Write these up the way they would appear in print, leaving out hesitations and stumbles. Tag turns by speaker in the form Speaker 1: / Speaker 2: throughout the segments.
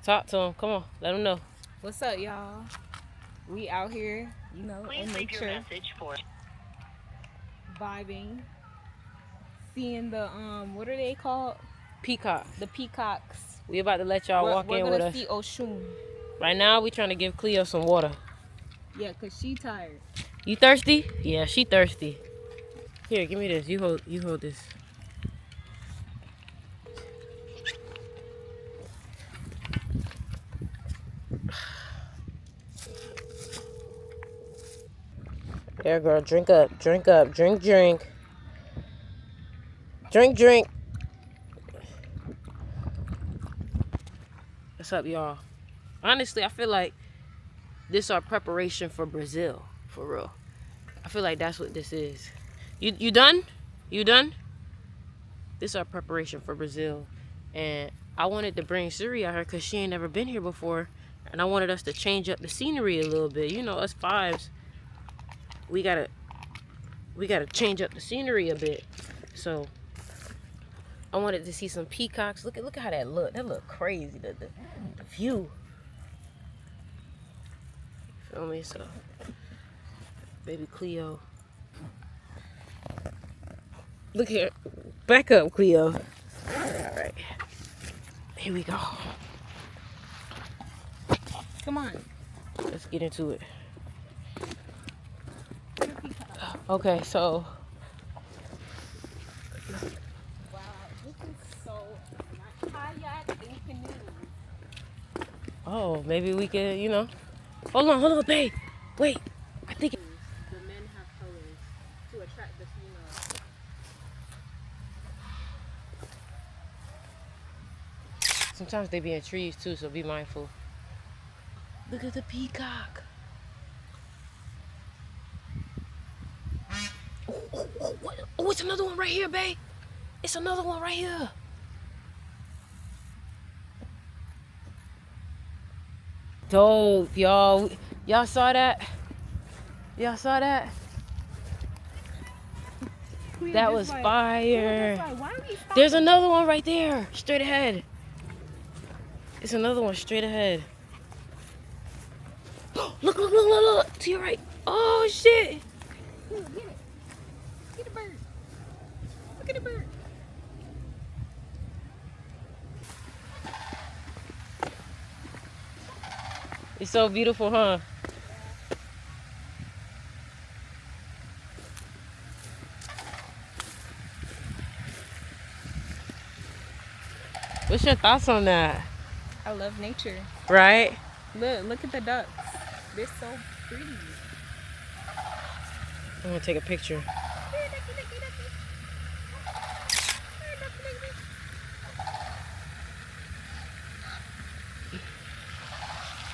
Speaker 1: Talk to him. Come on, let him know.
Speaker 2: What's up, y'all? We out here, you know, in nature, vibing, seeing the what are they called?
Speaker 1: Peacock.
Speaker 2: The peacocks.
Speaker 1: We about to let y'all walk in with us.
Speaker 2: We're gonna see Oshun.
Speaker 1: Right now, we trying to give Cleo some water.
Speaker 2: Yeah, cause she tired.
Speaker 1: You thirsty? Yeah, she thirsty. Here, give me this. You hold this. There, girl. Drink up. Drink up. Drink, drink. Drink, drink. What's up, y'all? Honestly, I feel like this is our preparation for Brazil. For real. I feel like that's what this is. You done? You done? This is our preparation for Brazil. And I wanted to bring Suri out here because she ain't never been here before. And I wanted us to change up the scenery a little bit. You know, us fives, we gotta change up the scenery a bit. So I wanted to see some peacocks. Look at how that look. That look crazy. The view. Feel me? So baby Cleo. Look here. Back up, Cleo. Alright. Here we go.
Speaker 2: Come on.
Speaker 1: Let's get into it. Okay, so
Speaker 2: Wow, this is so nice. Kayak and canoe.
Speaker 1: oh, maybe we could, you know. Hold on, babe. Wait. I think
Speaker 2: The men have colors to attract the female.
Speaker 1: sometimes they be in trees too, so be mindful. Look at the peacock. Oh, it's another one right here, babe. It's another one right here. Dope, y'all. Y'all saw that? Y'all saw that? That was fire. There's another one right there, straight ahead. It's another one straight ahead. Look, to your right. Oh, shit.
Speaker 2: Get it. Get a bird. Look at the bird.
Speaker 1: It's so beautiful, huh? What's your thoughts on that?
Speaker 2: I love nature.
Speaker 1: Right?
Speaker 2: Look at the ducks. They're so pretty.
Speaker 1: I'm gonna take a picture.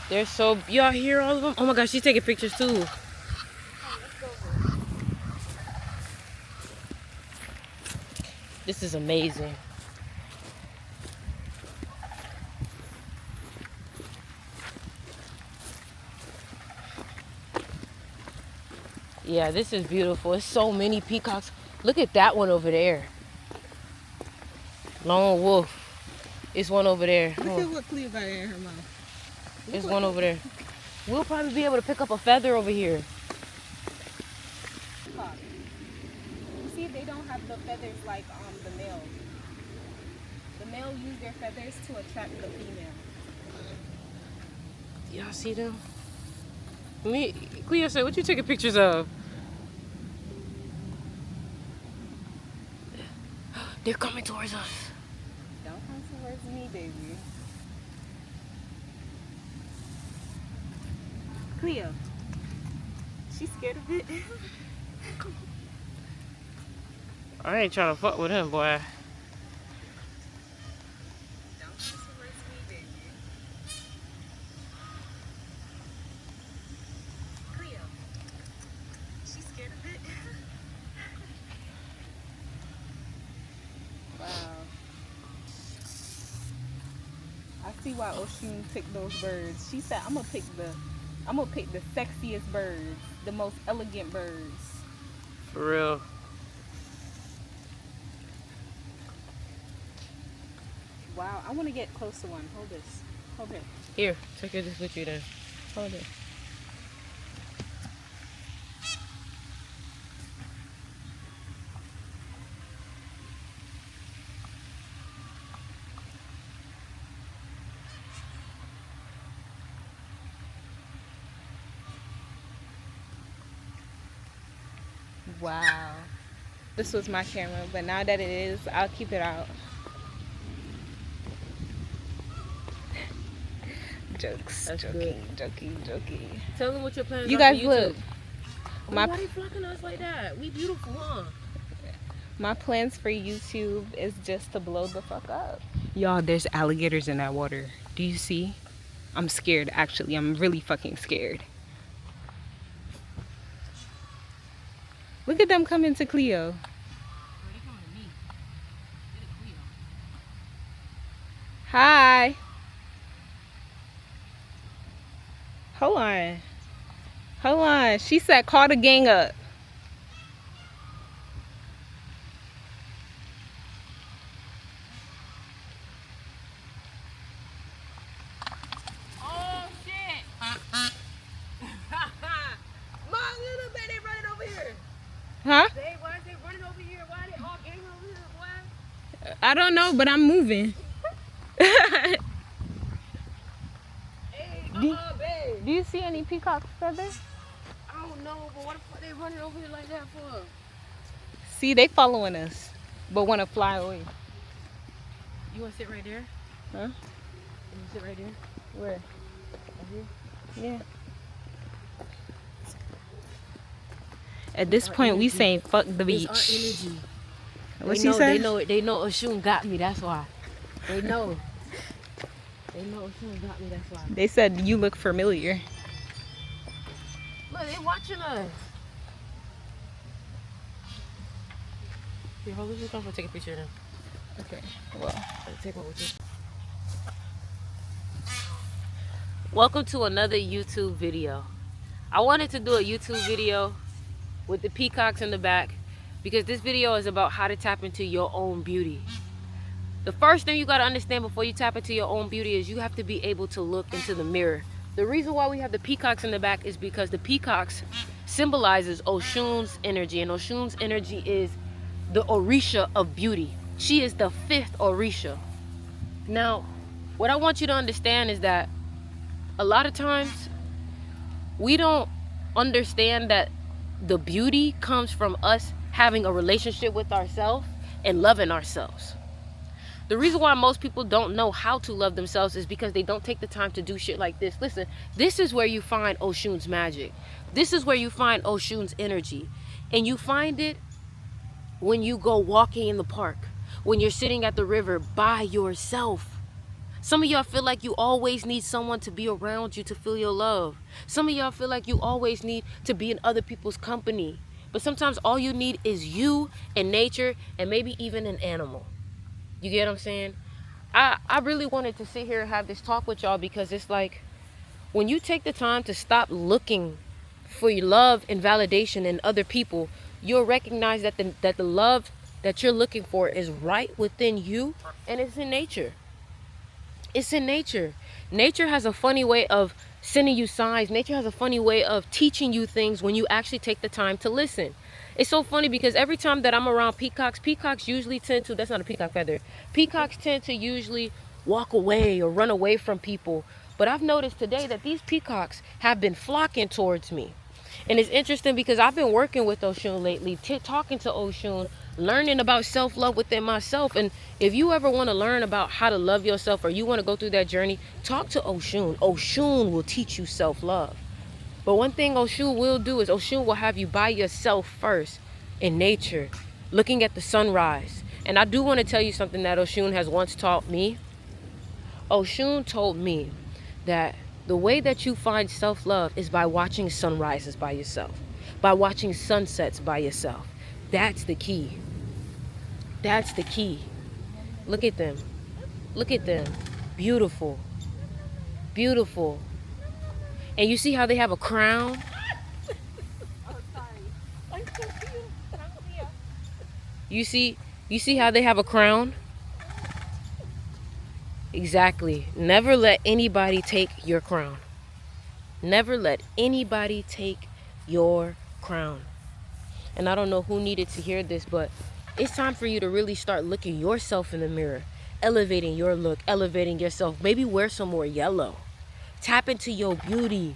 Speaker 1: They're so, y'all hear all of them? Oh my gosh, she's taking pictures too. This is amazing. Yeah, this is beautiful. It's so many peacocks. Look at that one over there. Lone wolf. It's one over there.
Speaker 2: Look at what Cleo got in her mouth.
Speaker 1: There's one over there. We'll probably be able to pick up a feather over here.
Speaker 2: You see, they don't have the feathers like the male. The male use their feathers to attract the female.
Speaker 1: Y'all see them? Cleo said, what you taking pictures of? They're coming towards us.
Speaker 2: Don't come towards me, baby. Cleo. She's scared of it.
Speaker 1: I ain't trying to fuck with him, boy.
Speaker 2: Don't come towards me, baby. Cleo. She's scared of it. Wow. I see why Oshun picked those birds. She said, I'm gonna pick the sexiest birds, the most elegant birds.
Speaker 1: For real.
Speaker 2: Wow, I want to get close to one. Hold this. Hold it.
Speaker 1: Here, take this with you then.
Speaker 2: Hold it. Wow. This was my camera, but now that it is, I'll keep it out. Jokes.
Speaker 1: That's
Speaker 2: joking,
Speaker 1: good.
Speaker 2: joking.
Speaker 1: Tell them what your plans
Speaker 2: You
Speaker 1: are
Speaker 2: guys
Speaker 1: for
Speaker 2: look.
Speaker 1: YouTube. Oh,
Speaker 2: My
Speaker 1: why they flocking us like that? We beautiful, huh?
Speaker 2: My plans for YouTube is just to blow the fuck up. Y'all, there's alligators in that water. Do you see? I'm scared, actually. I'm really fucking scared. Look at them coming to Cleo. Hi. Hold on. She said call the gang up.
Speaker 1: Oh shit! My little baby running over here.
Speaker 2: Huh?
Speaker 1: Why is they running over here? Why are they all gang over here, boy?
Speaker 2: I don't know, but I'm moving.
Speaker 1: Hey,
Speaker 2: Do-
Speaker 1: babe.
Speaker 2: Do you see any peacock feathers?
Speaker 1: I don't know, but what the fuck they running over here like that for?
Speaker 2: See, they following us, but want to fly away.
Speaker 1: You want to sit right there?
Speaker 2: Huh?
Speaker 1: You want to sit right there?
Speaker 2: Where?
Speaker 1: Right here?
Speaker 2: Yeah. At this
Speaker 1: Our
Speaker 2: point, we
Speaker 1: energy.
Speaker 2: saying fuck the
Speaker 1: It's
Speaker 2: beach.
Speaker 1: our energy.
Speaker 2: What
Speaker 1: They
Speaker 2: she
Speaker 1: know,
Speaker 2: said?
Speaker 1: They know Oshun got me, that's why. They know. They know Oshun got me, that's why.
Speaker 2: They said you look familiar.
Speaker 1: Look, they watching us. Here, hold this. Come for take a picture of them.
Speaker 2: Okay. Well,
Speaker 1: Take one with you. Welcome to another YouTube video. I wanted to do a YouTube video with the peacocks in the back because this video is about how to tap into your own beauty. The first thing you got to understand before you tap into your own beauty is you have to be able to look into the mirror. The reason why we have the peacocks in the back is because the peacocks symbolizes Oshun's energy, and Oshun's energy is the Orisha of beauty. She is the 5th Orisha. Now, what I want you to understand is that a lot of times we don't understand that the beauty comes from us having a relationship with ourselves and loving ourselves. The reason why most people don't know how to love themselves is because they don't take the time to do shit like this. Listen, this is where you find Oshun's magic. This is where you find Oshun's energy. And you find it when you go walking in the park, when you're sitting at the river by yourself. Some of y'all feel like you always need someone to be around you to feel your love. Some of y'all feel like you always need to be in other people's company. But sometimes all you need is you and nature and maybe even an animal. You get what I'm saying? I really wanted to sit here and have this talk with y'all because it's like when you take the time to stop looking for your love and validation in other people, you'll recognize that the love that you're looking for is right within you, and it's in nature. It's in nature. Nature has a funny way of sending you signs. Nature has a funny way of teaching you things when you actually take the time to listen. It's so funny because every time that I'm around peacocks usually tend to, that's not a peacock feather. Peacocks tend to usually walk away or run away from people. But I've noticed today that these peacocks have been flocking towards me. And it's interesting because I've been working with Oshun lately, talking to Oshun, learning about self-love within myself. And if you ever want to learn about how to love yourself or you want to go through that journey, talk to Oshun. Oshun will teach you self-love. But one thing Oshun will do is Oshun will have you by yourself first in nature, looking at the sunrise. And I do want to tell you something that Oshun has once taught me. Oshun told me that the way that you find self-love is by watching sunrises by yourself, by watching sunsets by yourself. That's the key. That's the key. Look at them. Look at them. Beautiful. Beautiful. And you see how they have a crown? You see how they have a crown? Exactly. Never let anybody take your crown. Never let anybody take your crown. And I don't know who needed to hear this, but it's time for you to really start looking yourself in the mirror, elevating your look, elevating yourself. Maybe wear some more yellow. Tap into your beauty.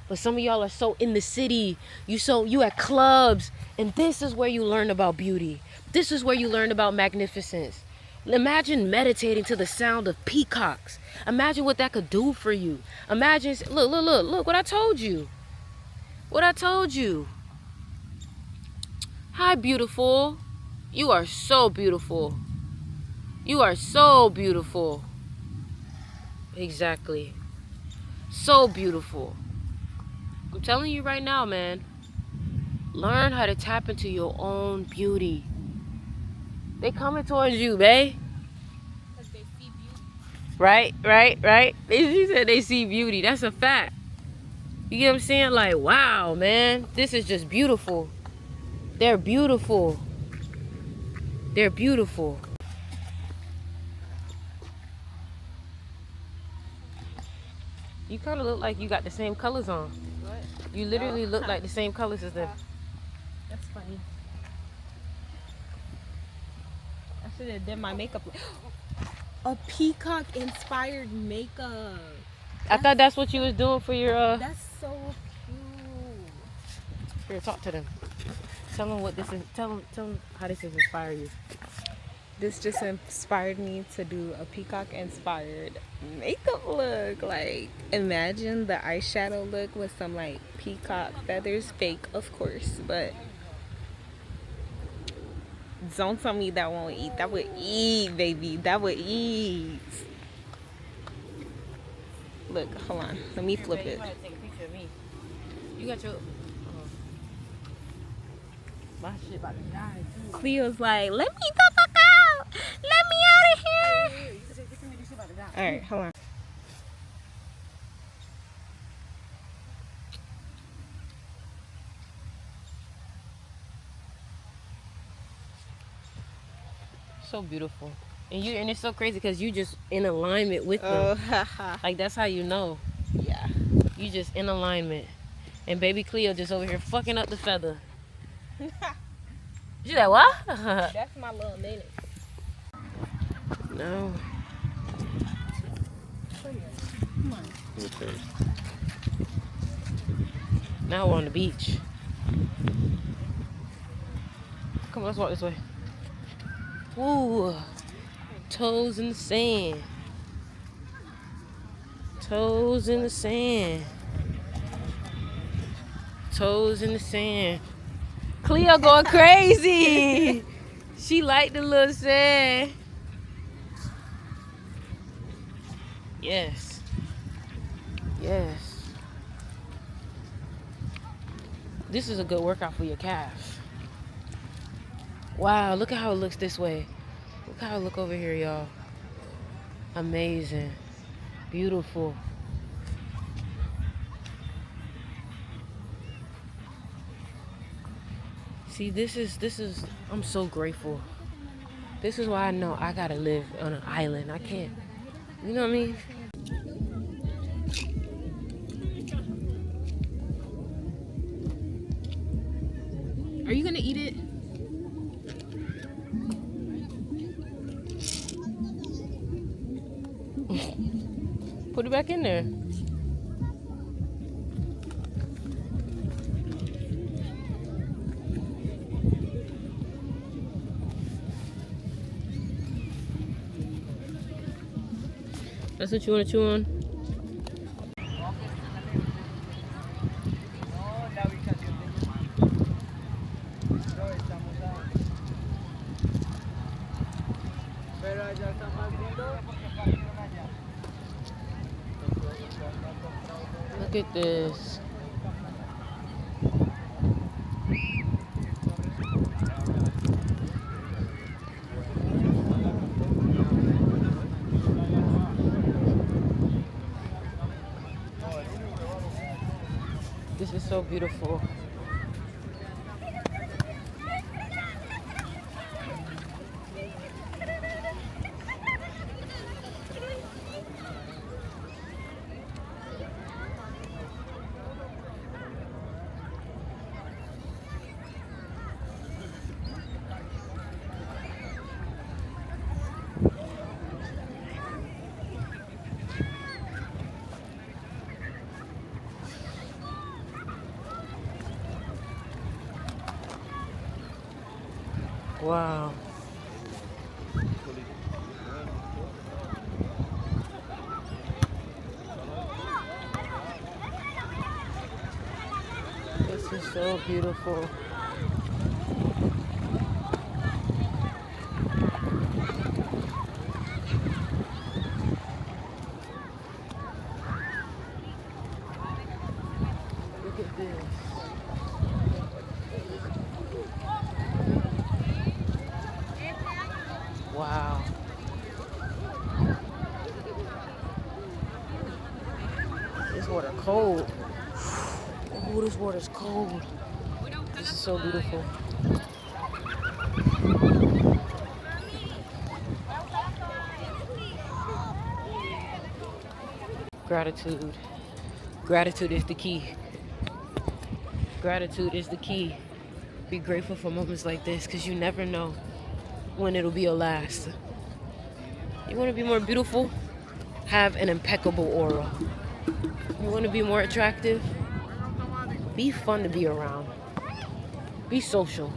Speaker 1: But some of y'all are so in the city, you at clubs, and this is where you learn about beauty. This is where you learn about magnificence. Imagine meditating to the sound of peacocks. Imagine what that could do for you. Imagine, look what I told you. What I told you. Hi, beautiful. You are so beautiful. You are so beautiful. Exactly. So beautiful. I'm telling you right now, man. Learn how to tap into your own beauty. They coming towards you, babe.
Speaker 2: Because they see beauty.
Speaker 1: Right. She said they see beauty. That's a fact. You get what I'm saying? Like, wow, man. This is just beautiful. They're beautiful. They're beautiful. You kind of look like you got the same colors on.
Speaker 2: What?
Speaker 1: You literally look like the same colors as them.
Speaker 2: That's funny. I should have done my makeup. A peacock inspired makeup.
Speaker 1: I thought that's what you was doing for your
Speaker 2: That's so cute.
Speaker 1: Here, talk to them. Tell them what this is. Tell them how this has inspired you.
Speaker 2: This just inspired me to do a peacock inspired makeup look. Like, imagine the eyeshadow look with some like peacock feathers, fake of course, but don't tell me that won't eat. That would eat, baby. That would eat. Look, hold on, let me flip it.
Speaker 1: You gotta take a picture of me. You got your my shit about to die too.
Speaker 2: Cleo's like, let me the fuck out. Let me out of here.
Speaker 1: You can take a picture of me. This shit about to die.
Speaker 2: All right, hold on.
Speaker 1: So beautiful, and it's so crazy because you just in alignment with them. Like that's how you know.
Speaker 2: Yeah.
Speaker 1: You just in alignment, and baby Cleo just over here fucking up the feather. You like what?
Speaker 2: That's my little minute.
Speaker 1: No.
Speaker 2: Come on.
Speaker 1: Okay. Now we're on the beach. Come on, let's walk this way. Ooh, toes in the sand. Toes in the sand. Toes in the sand. Cleo going crazy. She liked the little sand. Yes. Yes. This is a good workout for your calf. Wow, look at how it looks this way. Look how it look over here, y'all. Amazing. Beautiful. See, this is, I'm so grateful. This is why I know I gotta live on an island. I can't, you know what I mean?
Speaker 2: Are you gonna eat it?
Speaker 1: Put it back in there. That's what you want to chew on? Look at this. This is so beautiful. Wow. This is so beautiful. Look at this. Wow. This water cold. Oh, this water's cold. This is so beautiful. Gratitude. Gratitude is the key. Gratitude is the key. Be grateful for moments like this because you never know when it'll be your last. You want to be more beautiful? Have an impeccable aura. You want to be more attractive? Be fun to be around. Be social.